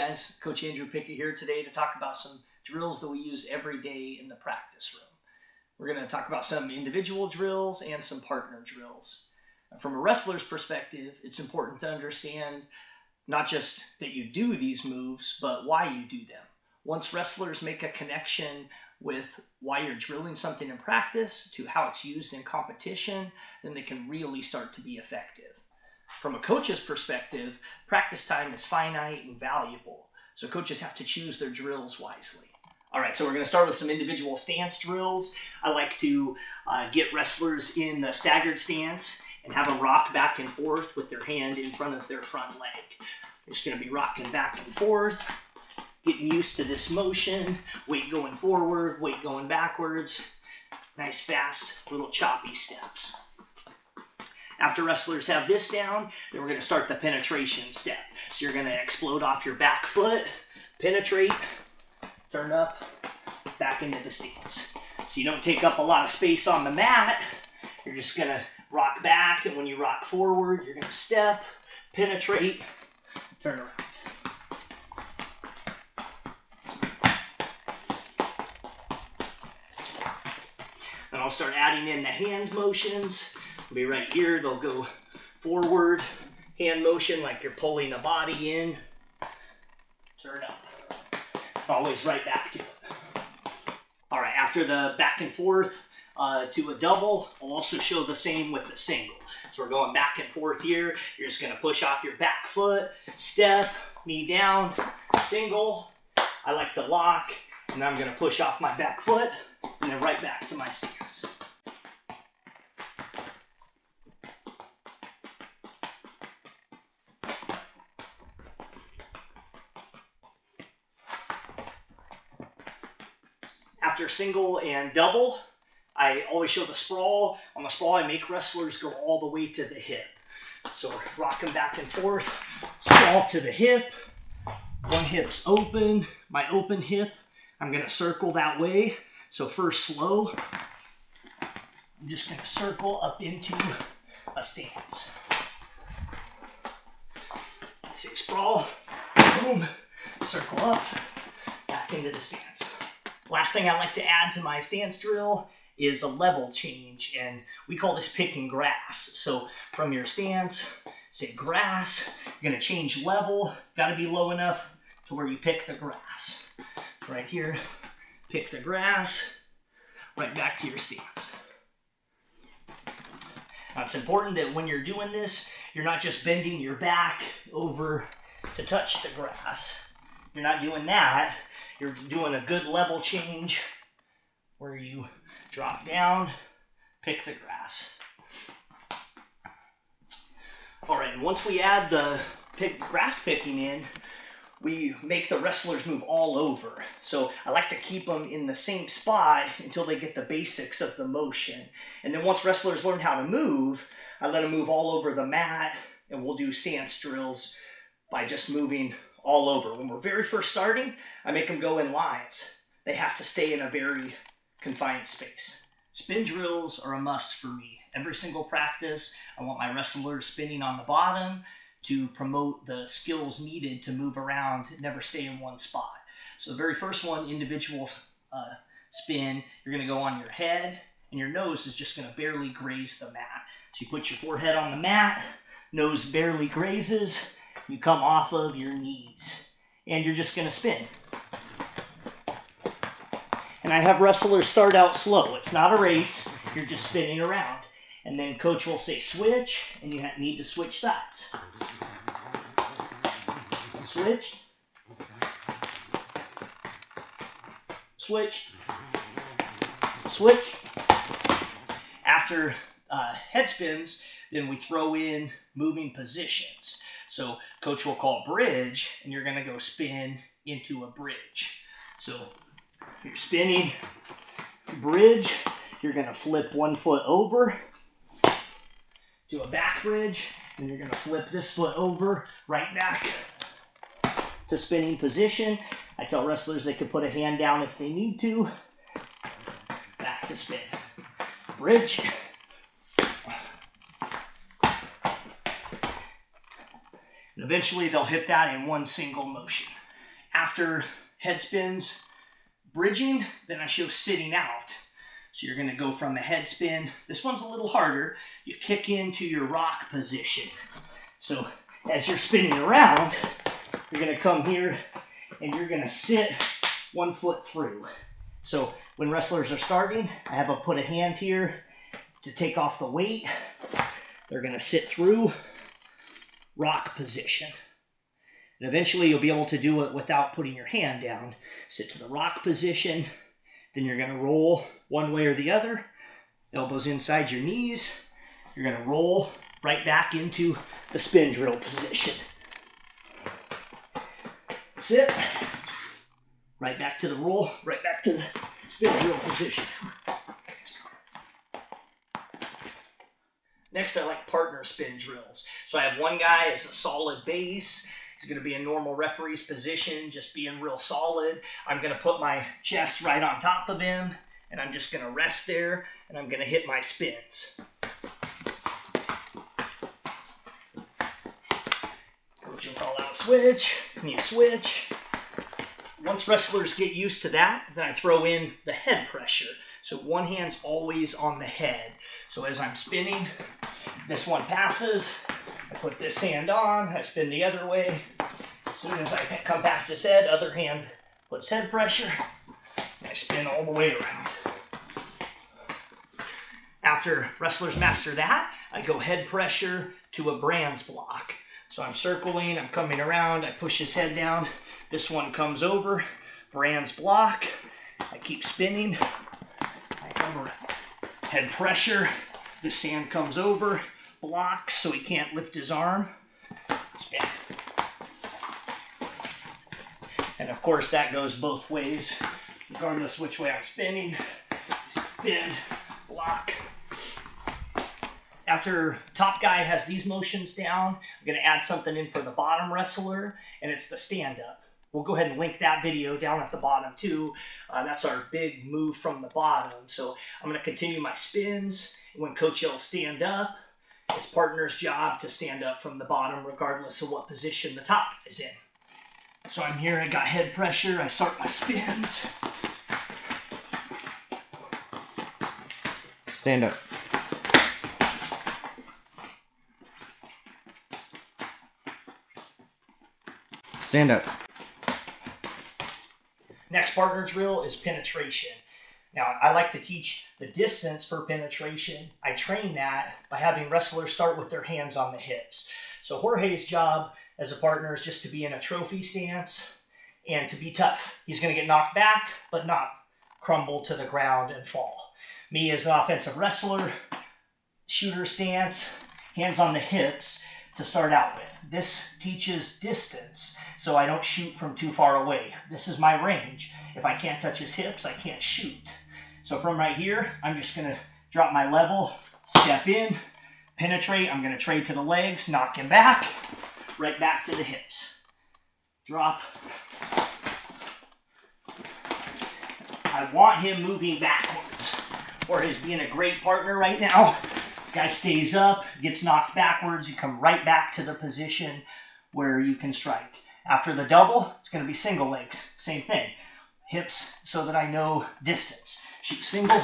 guys, Coach Andrew Pickett here today to talk about some drills that we use every day in the practice room. We're going to talk about some individual drills and some partner drills. From a wrestler's perspective, it's important to understand not just that you do these moves, but why you do them. Once wrestlers make a connection with why you're drilling something in practice to how it's used in competition, then they can really start to be effective. From a coach's perspective, practice time is finite and valuable, so coaches have to choose their drills wisely. All right, so we're going to start with some individual stance drills. I like to get wrestlers in the staggered stance and have them rock back and forth with their hand in front of their front leg. They're just going to be rocking back and forth, getting used to this motion, weight going forward, weight going backwards. Nice, fast, little choppy steps. After wrestlers have this down, then we're going to start the penetration step. So you're going to explode off your back foot, penetrate, turn up, back into the stance. So you don't take up a lot of space on the mat. You're just going to rock back, and when you rock forward, you're going to step, penetrate, turn around. And I'll start adding in the hand motions. It'll be right here. They'll go forward, hand motion like you're pulling the body in. Turn up. Always right back to it. All right, after the back and forth to a double, I'll also show the same with the single. So we're going back and forth here. You're just going to push off your back foot, step, knee down, single. I like to lock, and I'm going to push off my back foot, and then right back to my stance. After single and double, I always show the sprawl. On the sprawl, I make wrestlers go all the way to the hip. So we're rocking back and forth, sprawl to the hip. One hip's open, my open hip. I'm going to circle that way. So first slow, I'm just going to circle up into a stance. Say sprawl, boom, circle up, back into the stance. Last thing I like to add to my stance drill is a level change, and we call this picking grass. So from your stance, say grass, you're going to change level. Got to be low enough to where you pick the grass. Right here, pick the grass, right back to your stance. Now it's important that when you're doing this, you're not just bending your back over to touch the grass. You're not doing that. You're doing a good level change where you drop down, pick the grass. All right, and once we add the grass picking in, we make the wrestlers move all over. So I like to keep them in the same spot until they get the basics of the motion. And then once wrestlers learn how to move, I let them move all over the mat, and we'll do stance drills by just moving all over. When we're very first starting, I make them go in lines. They have to stay in a very confined space. Spin drills are a must for me. Every single practice, I want my wrestlers spinning on the bottom to promote the skills needed to move around, never stay in one spot. So the very first one, individual spin, you're going to go on your head, and your nose is just going to barely graze the mat. So you put your forehead on the mat, nose barely grazes, you come off of your knees, and you're just going to spin. And I have wrestlers start out slow. It's not a race. You're just spinning around. And then coach will say switch, and you need to switch sides. Switch. Switch. Switch. After head spins, then we throw in moving positions. So coach will call bridge, and you're going to go spin into a bridge. So you're spinning, bridge, you're going to flip one foot over to a back bridge, and you're going to flip this foot over, right back to spinning position. I tell wrestlers they can put a hand down if they need to. Back to spin. Bridge. And eventually they'll hit that in one single motion. After head spins, bridging, then I show sitting out. So you're going to go from a head spin. This one's a little harder. You kick into your rock position. So as you're spinning around, you're going to come here and you're going to sit 1 foot through. So when wrestlers are starting, I have them put a hand here to take off the weight. They're going to sit through rock position. And eventually you'll be able to do it without putting your hand down. Sit to the rock position. Then you're going to roll one way or the other. Elbows inside your knees. You're going to roll right back into the spin drill position. Sit. Right back to the roll. Right back to the spin drill position. Next, I like partner spin drills. So I have one guy as a solid base. He's going to be in normal referee's position, just being real solid. I'm going to put my chest right on top of him, and I'm just going to rest there, and I'm going to hit my spins. Coach will call out switch, and you switch. Once wrestlers get used to that, then I throw in the head pressure. So one hand's always on the head. So as I'm spinning, this one passes. I put this hand on, I spin the other way. As soon as I come past his head, other hand puts head pressure, and I spin all the way around. After wrestlers master that, I go head pressure to a Brands block. So I'm circling, I'm coming around, I push his head down. This one comes over, Brands block. I keep spinning, I come around. Head pressure, this hand comes over, blocks so he can't lift his arm. Spin. And of course that goes both ways, regardless which way I'm spinning. Spin, block. After top guy has these motions down, I'm going to add something in for the bottom wrestler, and it's the stand-up. We'll go ahead and link that video down at the bottom too. That's our big move from the bottom. So I'm going to continue my spins. When coach yells stand up, it's partner's job to stand up from the bottom regardless of what position the top is in. So I'm here, I got head pressure, I start my spins. Stand up. Stand up. Next partner drill is penetration. Now, I like to teach the distance for penetration. I train that by having wrestlers start with their hands on the hips. So Jorge's job as a partner is just to be in a trophy stance and to be tough. He's going to get knocked back, but not crumble to the ground and fall. Me as an offensive wrestler, shooter stance, hands on the hips to start out with. This teaches distance, so I don't shoot from too far away. This is my range. If I can't touch his hips, I can't shoot. So from right here, I'm just going to drop my level, step in, penetrate. I'm going to trade to the legs, knock him back, right back to the hips. Drop. I want him moving backwards. Or he's being a great partner right now. Guy stays up, gets knocked backwards. You come right back to the position where you can strike. After the double, it's going to be single legs. Same thing. Hips so that I know distance. Shoot single,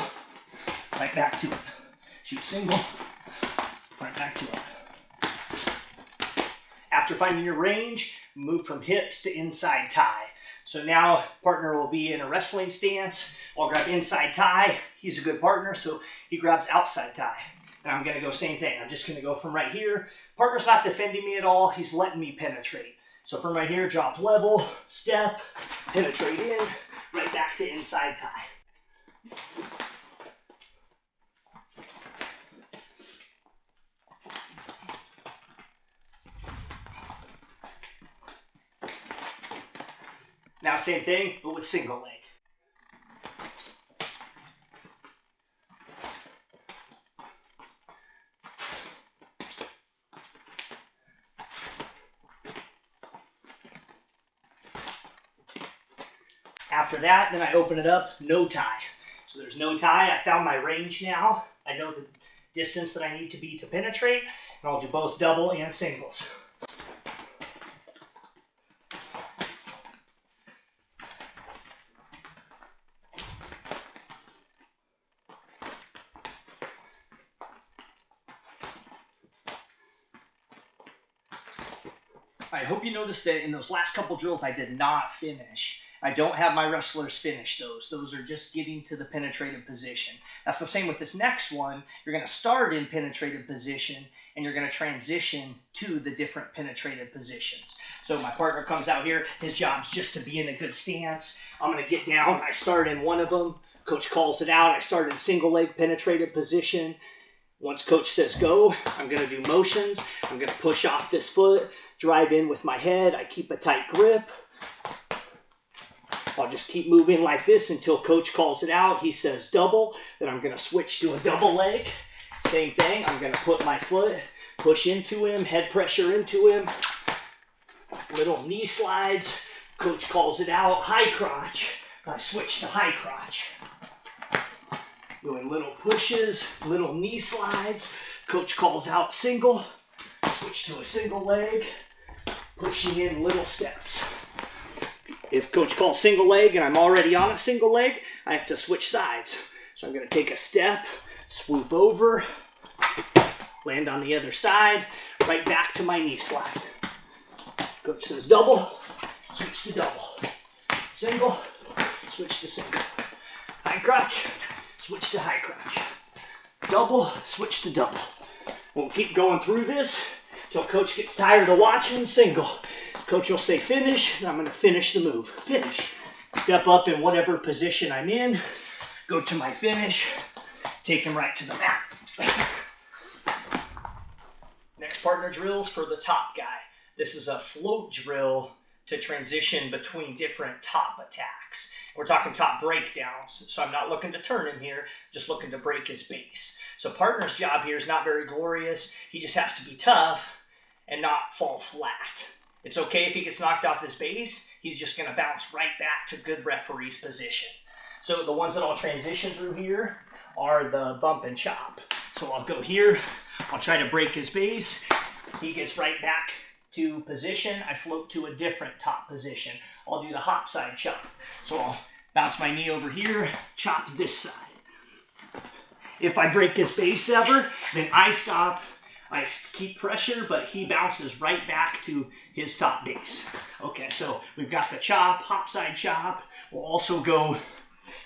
right back to it. Shoot single, right back to it. After finding your range, move from hips to inside tie. So now partner will be in a wrestling stance. I'll grab inside tie. He's a good partner, so he grabs outside tie. And I'm going to go same thing. I'm just going to go from right here. Partner's not defending me at all. He's letting me penetrate. So from right here, drop level, step, penetrate in, right back to inside tie. Now same thing, but with single leg. After that, then I open it up, no tie. So there's no tie. I found my range now. I know the distance that I need to be to penetrate, and I'll do both double and singles. I hope you noticed that in those last couple drills I did not finish. I don't have my wrestlers finish those. Those are just getting to the penetrative position. That's the same with this next one. You're going to start in penetrative position and you're going to transition to the different penetrative positions. So my partner comes out here. His job's just to be in a good stance. I'm going to get down. I start in one of them. Coach calls it out. I start in single leg penetrative position. Once coach says go, I'm going to do motions. I'm going to push off this foot, drive in with my head. I keep a tight grip. I'll just keep moving like this until coach calls it out. He says double. Then I'm going to switch to a double leg. Same thing. I'm going to put my foot, push into him, head pressure into him. Little knee slides. Coach calls it out. High crotch. I switch to high crotch. Doing little pushes, little knee slides. Coach calls out single. Switch to a single leg. Pushing in little steps. If coach calls single leg and I'm already on a single leg, I have to switch sides. So I'm going to take a step, swoop over, land on the other side, right back to my knee slide. Coach says double, switch to double. Single, switch to single. High crotch, switch to high crotch. Double, switch to double. We'll keep going through this until coach gets tired of watching single. Coach will say finish, and I'm going to finish the move. Finish. Step up in whatever position I'm in. Go to my finish. Take him right to the mat. Next partner drills for the top guy. This is a float drill to transition between different top attacks. We're talking top breakdowns, so I'm not looking to turn him here, just looking to break his base. So partner's job here is not very glorious. He just has to be tough and not fall flat. It's okay if he gets knocked off his base. He's just going to bounce right back to good referee's position. So the ones that I'll transition through here are the bump and chop. So I'll go here. I'll try to break his base. He gets right back to position. I float to a different top position. I'll do the hop side chop. So I'll bounce my knee over here, chop this side. If I break his base ever, then I stop. I keep pressure, but he bounces right back to his top base. Okay, so we've got the chop, hop side chop. We'll also go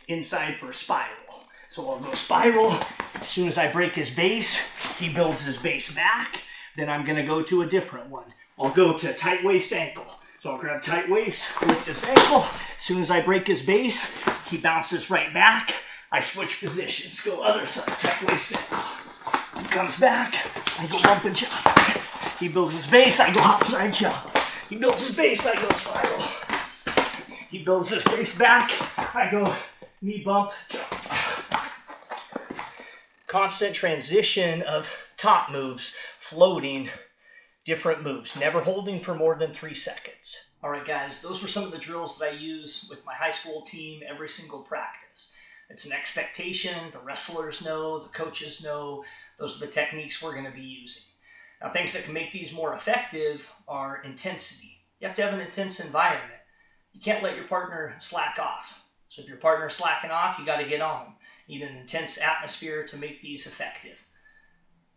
inside for a spiral. So I'll go spiral. As soon as I break his base, he builds his base back. Then I'm gonna go to a different one. I'll go to tight waist ankle. So I'll grab tight waist, lift his ankle. As soon as I break his base, he bounces right back. I switch positions, go other side, tight waist ankle. He comes back, I go bump and chop. He builds his base, I go hop side chop. He builds his base, I go spiral. He builds his base back, I go knee bump, chop. Constant transition of top moves, floating, different moves, never holding for more than 3 seconds. All right, guys, those were some of the drills that I use with my high school team every single practice. It's an expectation, the wrestlers know, the coaches know, those are the techniques we're going to be using. Now, things that can make these more effective are intensity. You have to have an intense environment. You can't let your partner slack off. So if your partner's slacking off, you got to get on them. You need an intense atmosphere to make these effective.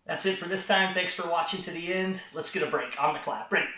That's it for this time. Thanks for watching to the end. Let's get a break. On the clap. Ready?